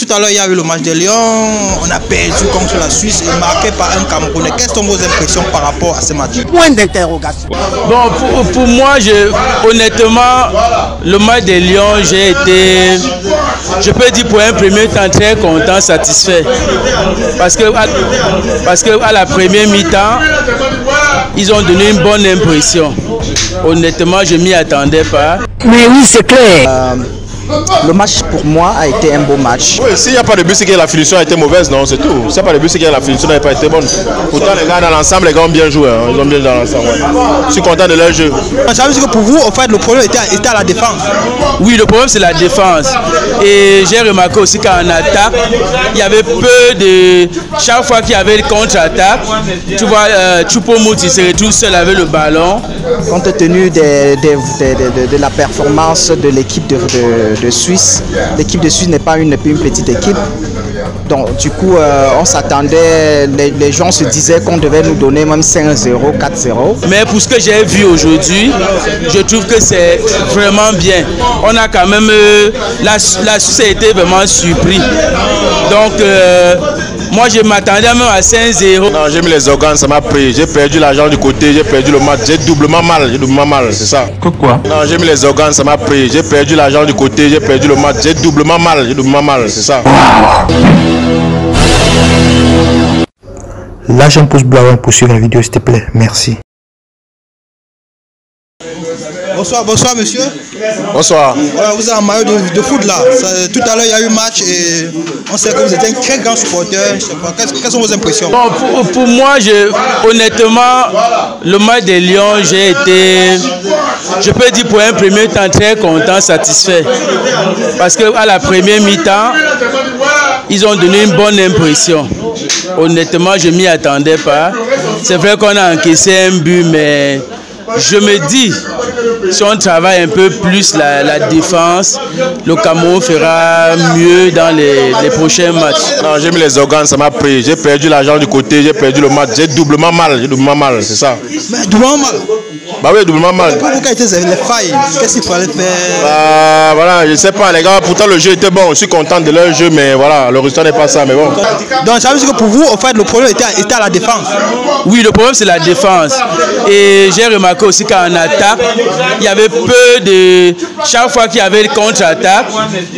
Tout à l'heure, il y a eu le match de Lyon. On a perdu contre la Suisse et marqué par un Camerounais. Quelles sont vos impressions par rapport à ce match? Point d'interrogation. Bon, pour moi, honnêtement, le match de Lyon, j'ai été, je peux dire pour un premier temps, très content, satisfait. Parce que à la première mi-temps, ils ont donné une bonne impression. Honnêtement, je ne m'y attendais pas. Mais oui, c'est clair. Le match pour moi a été un beau match. Oui, s'il n'y a pas de but, c'est que la finition a été mauvaise, non, c'est tout. S'il n'y a pas de but, c'est que la finition n'a pas été bonne. Pourtant, les gars dans l'ensemble, les gars ont bien joué. Hein. Ils ont bien joué dans l'ensemble. Ouais. Je suis content de leur jeu. Ça veut dire que pour vous, en fait, le problème était à la défense. Oui, le problème c'est la défense. Et j'ai remarqué aussi qu'en attaque, il y avait peu de... Chaque fois qu'il y avait une contre-attaque, tu vois, Choupo-Moting se retrouve seul avec le ballon. Compte tenu de la performance de l'équipe de Suisse, l'équipe de Suisse n'est pas une petite équipe. Donc du coup, on s'attendait, les gens se disaient qu'on devait nous donner même 5-0, 4-0. Mais pour ce que j'ai vu aujourd'hui, je trouve que c'est vraiment bien. On a quand même... la Suisse a été vraiment surpris. Donc, moi je m'attendais même à 5-0. Non, j'ai mis les organes, ça m'a pris. J'ai perdu l'argent du côté, j'ai perdu le match. J'ai doublement mal, c'est ça. Pourquoi? Non, j'ai mis les organes, ça m'a pris. J'ai perdu l'argent du côté, j'ai perdu le match. J'ai doublement mal, c'est ça. Lâche un pouce bleu avant de poursuivre la vidéo, s'il te plaît. Merci. Bonsoir monsieur. Bonsoir. Voilà, vous êtes en maillot de foot là. Tout à l'heure il y a eu match et on sait que vous êtes un très grand supporter. Quelles sont vos impressions? Bon, pour moi, honnêtement, le match de Lyon, j'ai été, je peux dire pour un premier temps, très content, satisfait. Parce qu'à la première mi-temps, ils ont donné une bonne impression. Honnêtement, je ne m'y attendais pas. C'est vrai qu'on a encaissé un but, mais je me dis, si on travaille un peu plus la défense, le Cameroun fera mieux dans les prochains matchs. Non, j'ai mis les organes, ça m'a pris. J'ai perdu l'argent du côté, j'ai perdu le match. J'ai doublement mal, c'est ça. Mais doublement mal? Bah oui, doublement mal. Pour vous, quelles étaient les failles? Qu'est-ce qu'il fallait faire? Bah voilà, je sais pas les gars, pourtant le jeu était bon, je suis content de leur jeu, mais voilà, le résultat n'est pas ça, mais bon. Donc ça veut dire que pour vous, en fait, le problème était à la défense? Oui, le problème c'est la défense. Et j'ai remarqué aussi qu'en attaque, il y avait peu de... Chaque fois qu'il y avait une contre-attaque,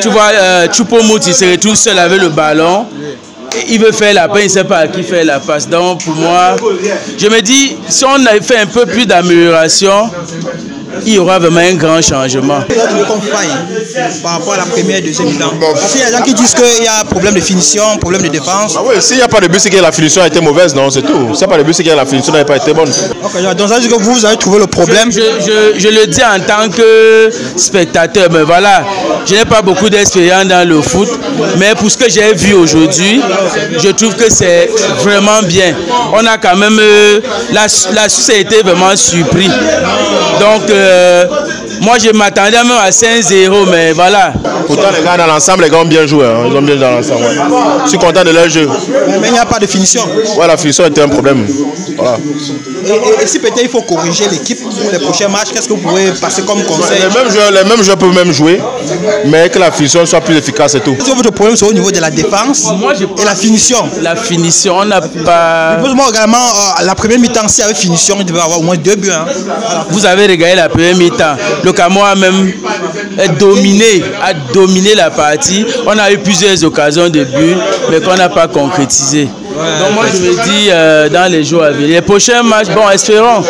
tu vois, Choupo-Moting se retrouve seul avec le ballon. Il veut faire la passe, il ne sait pas à qui faire la passe. Donc pour moi, je me dis, si on avait fait un peu plus d'amélioration, il y aura vraiment un grand changement. Par rapport à la première et deuxième mi-temps. Parce qu'il y a des gens qui disent qu'il y a problème de finition, problème de défense. Ah oui, s'il n'y a pas de but, c'est que la finition a été mauvaise, non, c'est tout. S'il n'y a pas de but, c'est que la finition n'a pas été bonne. Okay, donc ça veut dire que vous avez trouvé le problème. Je le dis en tant que spectateur, mais voilà, je n'ai pas beaucoup d'expérience dans le foot, mais pour ce que j'ai vu aujourd'hui, je trouve que c'est vraiment bien. On a quand même, la Suisse a été vraiment surpris. Donc, moi je m'attendais même à 5-0, mais voilà. Pourtant les gars dans l'ensemble, les gars ont bien joué, hein. Ils ont bien joué dans l'ensemble. Ouais. Je suis content de leur jeu. Mais il n'y a pas de finition. Ouais, la finition était un problème. Voilà. Et si peut-être il faut corriger l'équipe pour les prochains matchs, qu'est-ce que vous pouvez passer comme conseil? Les mêmes joueurs peuvent même jouer, mais que la finition soit plus efficace et tout. Votre problème c'est au niveau de la défense et la finition. La finition, on n'a pas... Moi également, la première mi-temps, s'il y avait finition, il devait avoir au moins 2 buts. Hein. Voilà. Vous avez regardé la première mi-temps. Le Cameroun a même dominé la partie. On a eu plusieurs occasions de but, mais qu'on n'a pas concrétisé. Ouais, donc moi je me dis dans les jours à venir, les prochains matchs, bon espérons.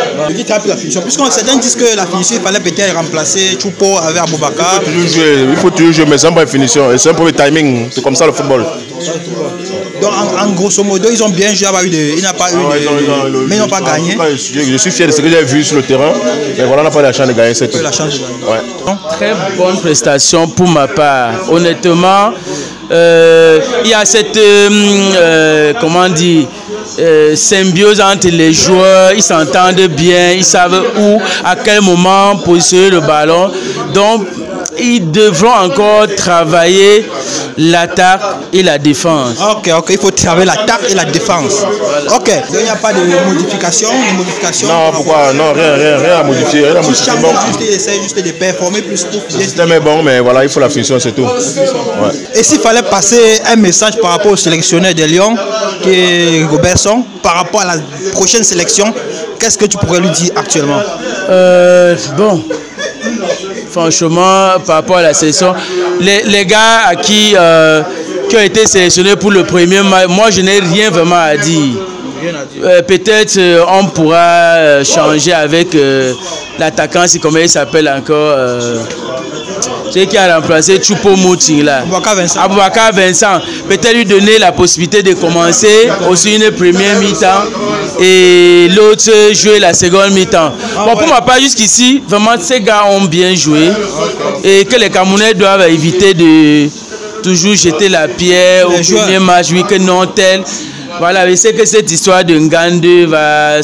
La finition, puisqu'on certains disent que la finition, il fallait peut-être remplacer Choupo avec Aboubakar. Il faut toujours jouer, mais c'est un peu de finition, c'est un peu de timing, c'est comme ça le football. Donc en grosso modo, ils ont bien joué, il n'a pas eu mais ils n'ont pas gagné. Je suis fier de ce que j'ai vu sur le terrain, mais voilà, on n'a pas la chance de gagner, c'est tout. Ouais. Très bonne prestation pour ma part, honnêtement. Il y a cette comment dire, symbiose entre les joueurs, ils s'entendent bien, ils savent où, à quel moment positionner le ballon. Donc ils devront encore travailler l'attaque et la défense. Ok, il faut travailler l'attaque et la défense. Ok, il n'y a pas de modification, Non, pourquoi? Non, rien à modifier. Bon. Il essaie juste de performer plus pour. Le système est bon, mais voilà, il faut la finition, c'est tout. Ouais. Et s'il fallait passer un message par rapport au sélectionneur de Lyon, qui est Robertson, par rapport à la prochaine sélection, qu'est-ce que tu pourrais lui dire actuellement? Bon, franchement, par rapport à la sélection, les gars à qui ont été sélectionnés pour le premier match, moi je n'ai rien vraiment à dire. Peut-être on pourra changer avec l'attaquant, c'est comment il s'appelle encore, celui qui a remplacé Choupo-Moting là. Aboubakar Vincent. Peut-être lui donner la possibilité de commencer aussi une première mi-temps et l'autre jouer la seconde mi-temps. Bon, pour ma part, jusqu'ici, vraiment ces gars ont bien joué et que les Camerounais doivent éviter de toujours jeter la pierre au premier match, oui, que non tel. Voilà, je sais que cette histoire de Ngande va,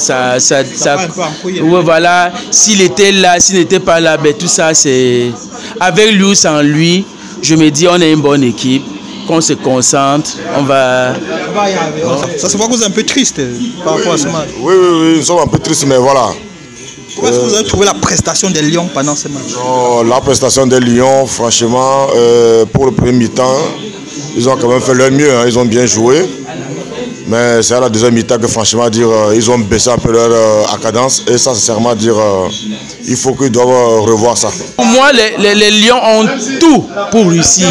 voilà, s'il était là, s'il n'était pas là, ben tout ça c'est avec lui ou sans lui. Je me dis on est une bonne équipe, qu'on se concentre, on va y arriver. Ça se voit que vous êtes un peu triste par rapport à ce match. Oui, nous sommes un peu tristes, mais voilà. Comment est-ce que vous avez trouvé la prestation des Lions pendant ce match? La prestation des Lions, franchement, pour le premier mi-temps, ils ont quand même fait leur mieux, hein, ils ont bien joué. Mais c'est à la deuxième mi-temps que franchement dire ils ont baissé un peu leur cadence et ça sincèrement dire il faut qu'ils doivent revoir ça. Pour moi les Lions ont tout pour réussir.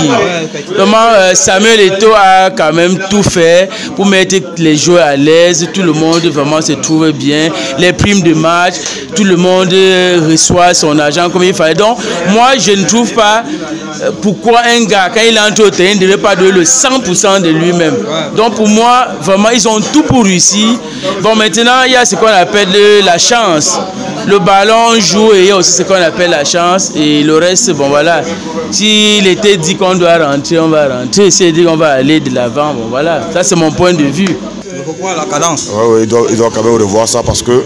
Vraiment Samuel Eto'o a quand même tout fait pour mettre les joueurs à l'aise, tout le monde vraiment se trouve bien, les primes de match, tout le monde reçoit son argent comme il fallait. Donc moi je ne trouve pas pourquoi un gars quand il entre au terrain ne devait pas donner le 100% de lui-même. Donc pour moi vraiment ils ont tout pour réussir. Bon, maintenant, il y a ce qu'on appelle la chance. Le ballon joue et il y a aussi ce qu'on appelle la chance. Et le reste, bon voilà. S'il était dit qu'on doit rentrer, on va rentrer. S'il dit qu'on va aller de l'avant, bon voilà. Ça, c'est mon point de vue. Pourquoi la cadence? Oui, ils doivent quand même revoir ça parce que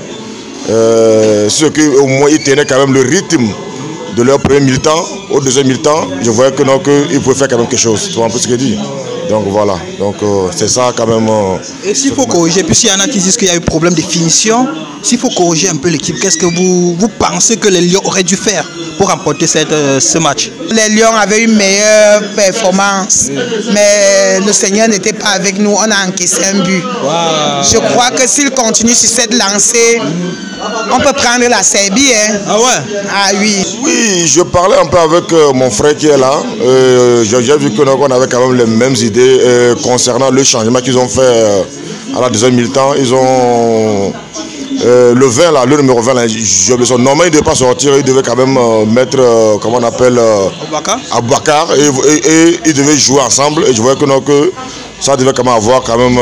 ceux qui, au moins, ils tenaient quand même le rythme de leur premier mi-temps. Au deuxième mi-temps, je voyais que non, qu'ils pouvaient faire quand même quelque chose. Tu vois un peu ce qu'il dit. Donc voilà, donc c'est ça quand même. Et s'il faut corriger, puisqu'il y en a qui disent qu'il y a eu problème de finition, s'il faut corriger un peu l'équipe, qu'est-ce que vous pensez que les Lions auraient dû faire pour remporter ce match? Les Lions avaient une meilleure performance, mais le Seigneur n'était pas avec nous, on a encaissé un but. Je crois que s'ils continuent sur cette lancée, on peut prendre la Serbie. Hein. Ah ouais? Ah oui. Oui, je parlais un peu avec mon frère qui est là. J'ai vu qu'on avait quand même les mêmes idées concernant le changement qu'ils ont fait à la deuxième mi-temps. Ils ont le 20 là, le numéro 20 là, normalement il ne devait pas sortir, il devait quand même mettre comment on appelle Aboubakar et ils devaient jouer ensemble et je voyais que, non, que ça devait quand même avoir quand même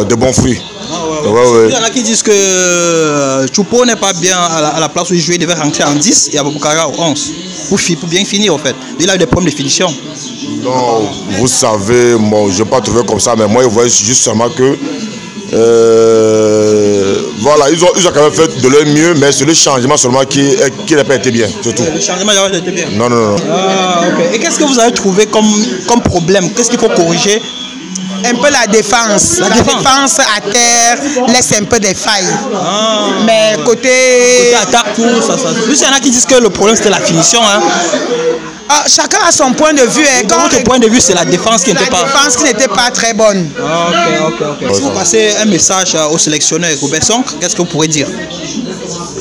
de bons fruits. Il y en a qui disent que Choupo n'est pas bien à la place où il jouait, il devait rentrer en 10 et Aboubakar au 11 pour bien finir en fait. Il a eu des problèmes de finition. Non, vous savez, moi, je n'ai pas trouvé comme ça, mais moi je voyais juste seulement que voilà, ils ont quand même fait de leur mieux, mais c'est le changement seulement qui n'a pas été bien, c'est tout. Le changement n'a pas été bien? Non. Ah, okay. Et qu'est-ce que vous avez trouvé comme problème? Qu'est-ce qu'il faut corriger? Un peu la défense. La défense à terre laisse un peu des failles. Mais côté attaque, tout ça. Plus il y en a qui disent que le problème c'était la finition. Hein. Chacun a son point de vue. Quand votre point de vue, c'est la défense qui n'était pas... La défense qui n'était pas très bonne. Ok. Si vous passez un message au sélectionneur Robertson, qu'est-ce que vous pourrez dire?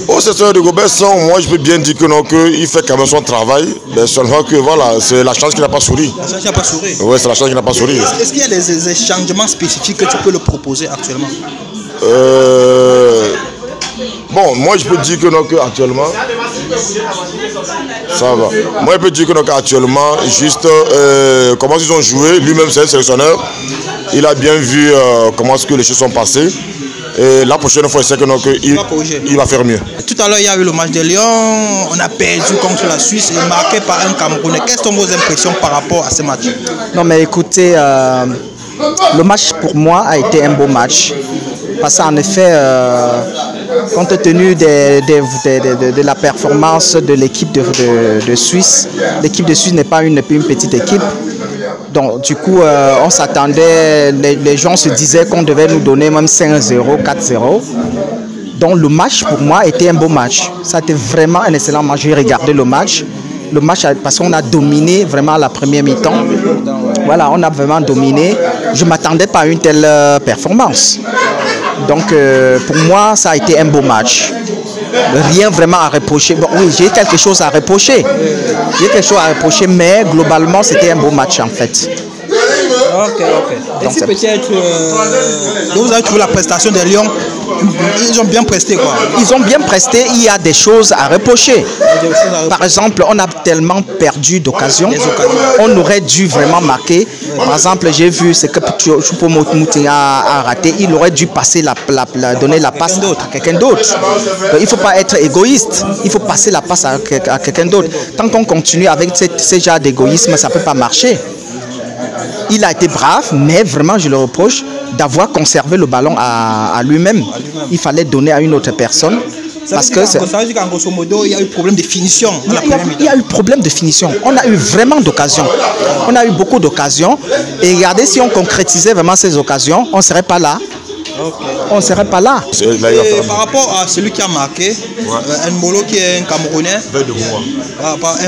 Au sélectionneur de Robertson, moi je peux bien dire que non, qu'il fait quand même son travail, mais seulement que voilà, c'est la chance qui n'a pas souri. La chance qui n'a pas souri? Oui, c'est la chance qui n'a pas souri. Est-ce qu'il y a des changements spécifiques que tu peux le proposer actuellement? Bon, moi je peux dire que non, actuellement, ça va. Moi je peux dire que non, actuellement, juste comment ils ont joué, lui-même c'est un sélectionneur, il a bien vu comment est-ce que les choses sont passées. Et la prochaine fois, c'est que non, il va faire mieux. Tout à l'heure, il y a eu le match de Lyon, on a perdu contre la Suisse et marqué par un Camerounais. Quelles sont vos impressions par rapport à ce match? Non mais écoutez, le match pour moi a été un beau match. Parce qu'en effet, compte tenu de la performance de l'équipe de Suisse, l'équipe de Suisse n'est pas une petite équipe. Donc du coup, on s'attendait, les gens se disaient qu'on devait nous donner même 5-0, 4-0. Donc le match pour moi était un beau match. Ça a été vraiment un excellent match. J'ai regardé le match. Le match, parce qu'on a dominé vraiment la première mi-temps. Voilà, on a vraiment dominé. Je ne m'attendais pas à une telle performance. Donc pour moi, ça a été un beau match. Rien vraiment à reprocher. Bon, oui, j'ai quelque chose à reprocher. J'ai quelque chose à reprocher, mais globalement, c'était un beau match en fait. Ok. Et si peut-être vous avez trouvé la prestation des Lions, ils ont bien presté quoi. Ils ont bien presté, il y a des choses à reprocher. Par exemple, on a tellement perdu d'occasions, on aurait dû vraiment marquer. Par exemple, j'ai vu ce que Choupo-Moting a raté, il aurait dû passer donner la passe à quelqu'un d'autre. Il ne faut pas être égoïste, il faut passer la passe à quelqu'un d'autre. Tant qu'on continue avec ce genre d'égoïsme, ça ne peut pas marcher. Il a été brave, mais vraiment je le reproche d'avoir conservé le ballon à lui-même. Il fallait donner à une autre personne. Parce que ça veut dire qu'en grosso modo, il y a eu problème de finition. Il y a eu problème de finition. On a eu vraiment d'occasions. On a eu beaucoup d'occasions. Et regardez, si on concrétisait vraiment ces occasions, on ne serait pas là. Okay. On ne serait pas là. Et par rapport à celui qui a marqué, Mbolo qui est un Camerounais,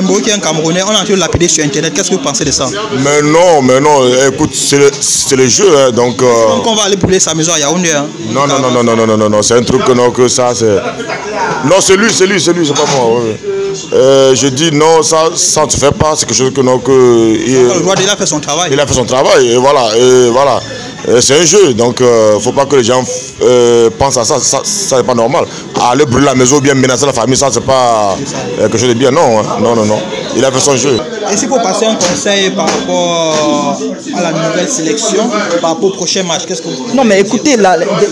Mbolo qui est un Camerounais, on a entendu lapider sur Internet. Qu'est-ce que vous pensez de ça? Mais non, écoute, c'est le jeu. Hein, donc on va aller brûler sa maison à Yaoundé. Hein, non, c'est un truc que ça, c'est... Non, c'est lui, c'est pas moi. Je dis non, ça ne se fait pas, c'est quelque chose que non, le joueur il a fait son travail. Il a fait son travail, et voilà. C'est un jeu, donc faut pas que les gens pensent à ça, ça n'est pas normal. Aller brûler la maison ou bien menacer la famille, ça c'est pas quelque chose de bien, non. Il a fait son jeu. Et s'il faut passer un conseil par rapport à la nouvelle sélection, par rapport au prochain match, qu'est-ce que vous... Non mais écoutez,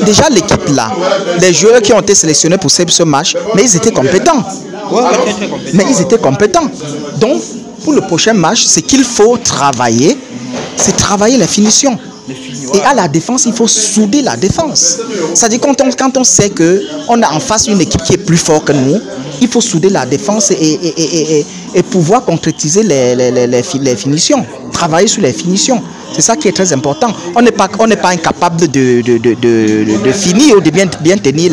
déjà l'équipe là, les joueurs qui ont été sélectionnés pour ce match, mais ils étaient compétents. Très compétents. Mais ils étaient compétents. Donc pour le prochain match, ce qu'il faut travailler, c'est travailler la finition. Et à la défense, il faut souder la défense. C'est-à-dire quand on sait qu'on a en face une équipe qui est plus forte que nous, il faut souder la défense et pouvoir concrétiser les finitions. Travailler sur les finitions. C'est ça qui est très important. On n'est pas incapable de finir ou de bien tenir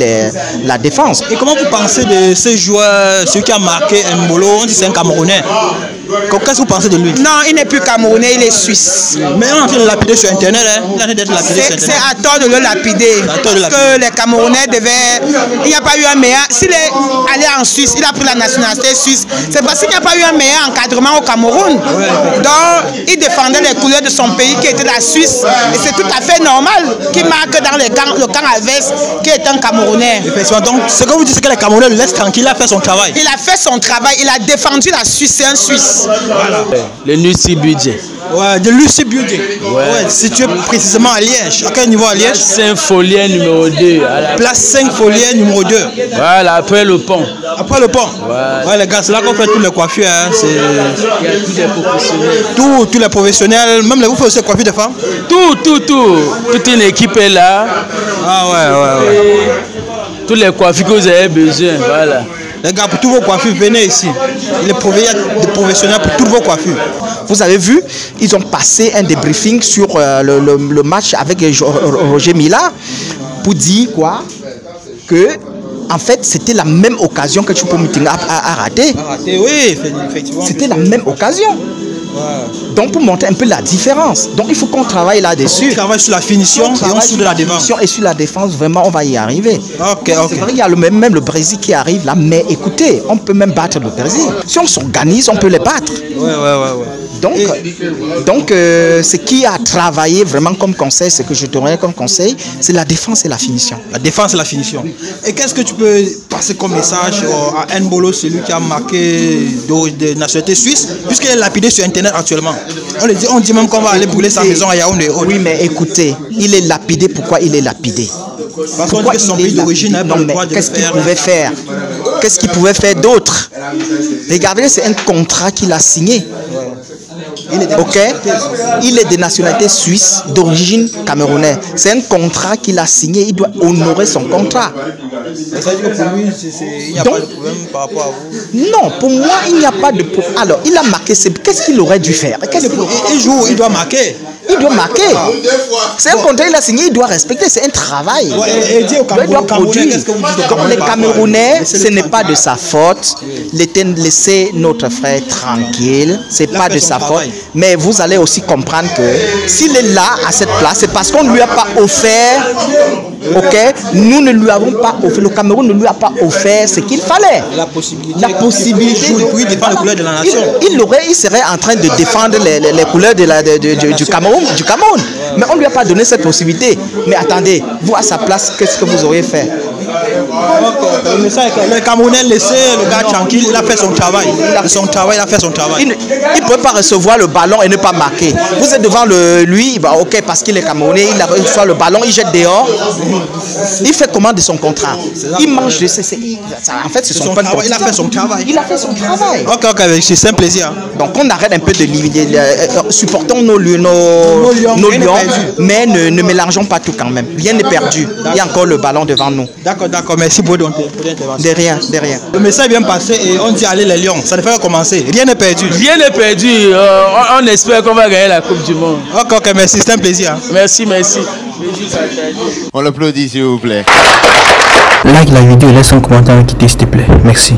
la défense. Et comment vous pensez de ce joueur, celui qui a marqué Mbolo, on dit c'est un Camerounais? Qu'est-ce que vous pensez de lui? Non, il n'est plus Camerounais, il est suisse. Mais on est en train de le lapider sur Internet. Hein? Il est en train d'être lapidé sur Internet. C'est à tort de le lapider. Parce que les Camerounais devaient... Il n'y a pas eu un meilleur... S'il est allé en Suisse, il a pris la nationalité suisse. C'est parce qu'il n'y a pas eu un meilleur encadrement au Cameroun. Donc, il défendait les couleurs de son pays qui était la Suisse. Et c'est tout à fait normal qu'il marque dans le camp adverse qui est un Camerounais. Donc, ce que vous dites, c'est que les Camerounais le laissent tranquille, il a fait son travail. Il a fait son travail, il a défendu la Suisse, c'est un Suisse. Voilà. Le Lucie Budget. Ouais, de Lucie Budget. Ouais, situé précisément à Liège. À quel niveau à Liège? Saint-Folien numéro 2. Place Saint-Folien numéro 2. Voilà, après le pont. Après le pont. Ouais, les gars, c'est là qu'on fait tous les coiffures. Hein. Il y a tous les professionnels. Tous les professionnels, même vous faites aussi les coiffures de femmes? Tout. Toute une équipe est là. Ah ouais. Tous les coiffures que vous avez besoin, voilà. Les gars, pour toutes vos coiffures, venez ici. Il est des professionnels pour toutes vos coiffures. Vous avez vu, ils ont passé un débriefing sur le match avec Roger Mila pour dire quoi? Que en fait, c'était la même occasion que Choupo-Moting a raté. Oui, effectivement. C'était la même occasion. Ouais. Donc pour montrer un peu la différence. Donc il faut qu'on travaille là-dessus. On travaille sur la finition et on soude la défense. Et sur la défense, vraiment, on va y arriver. Ok. C'est vrai, il y a même le Brésil qui arrive là, mais écoutez, on peut même battre le Brésil. Si on s'organise, on peut les battre. Ouais. Donc ce qui a travaillé vraiment comme conseil, ce que je donnerais comme conseil, c'est la défense et la finition. La défense et la finition. Et qu'est-ce que tu peux passer comme message à Mbolo, celui qui a marqué de nationalité suisse, puisqu'il est lapidé sur Internet actuellement? On dit même qu'on va aller brûler sa maison à Yaoundé. Oui, mais écoutez, il est lapidé. Pourquoi il est lapidé? Parce qu'on dit que son pays d'origine n'a pas le droit de le faire. Qu'est-ce qu'il pouvait faire? Qu'est-ce qu'il pouvait faire d'autre? Regardez, c'est un contrat qu'il a signé. Ok, il est de nationalité suisse, d'origine camerounaise. C'est un contrat qu'il a signé, il doit honorer son contrat. Ça veut dire que pour lui, il n'y a pas de problème par rapport à vous? Non, pour moi, il n'y a pas de problème. Alors, il a marqué, qu'est-ce qu'il aurait dû faire? Il joue, il doit marquer. Il doit marquer. C'est un contrat qu'il a signé, il doit respecter. C'est un travail. Et dis au Cameroun, il doit produire. Les Camerounais, ce n'est pas de sa faute. Laissez notre frère tranquille. Ce n'est pas de sa faute. Mais vous allez aussi comprendre que s'il est là à cette place, c'est parce qu'on ne lui a pas offert. Ok, nous ne lui avons pas offert. Le Cameroun ne lui a pas offert ce qu'il fallait. La possibilité. De défendre les couleurs de la nation. Il serait en train de défendre les couleurs du Cameroun. Mais on ne lui a pas donné cette possibilité. Mais attendez, vous à sa place, qu'est-ce que vous auriez fait? Le Camerounais laissé le gars tranquille, il a fait son travail. Il a fait son travail. Il ne peut pas recevoir le ballon et ne pas marquer. Vous êtes devant lui, bah ok, parce qu'il est Camerounais, il reçoit le ballon, il jette dehors. Il fait comment de son contrat? Il mange de en fait, c'est son travail. Il a fait son travail. Il a fait son travail. Ok, c'est un plaisir. Donc on arrête un peu de supportons nos lions, mais ne mélangeons pas tout quand même. Rien n'est perdu. Il y a encore le ballon devant nous. D'accord, merci pour l'intervention. De rien. Le message est bien passé et on dit allez les Lions, ça ne fait que commencer. Rien n'est perdu. Rien n'est perdu. On espère qu'on va gagner la Coupe du Monde. Ok, merci, c'est un plaisir. Merci. On l'applaudit s'il vous plaît. Like la vidéo et laisse un commentaire à quitter s'il te plaît. Merci.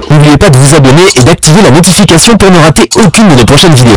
N'oubliez pas de vous abonner et d'activer la notification pour ne rater aucune de nos prochaines vidéos.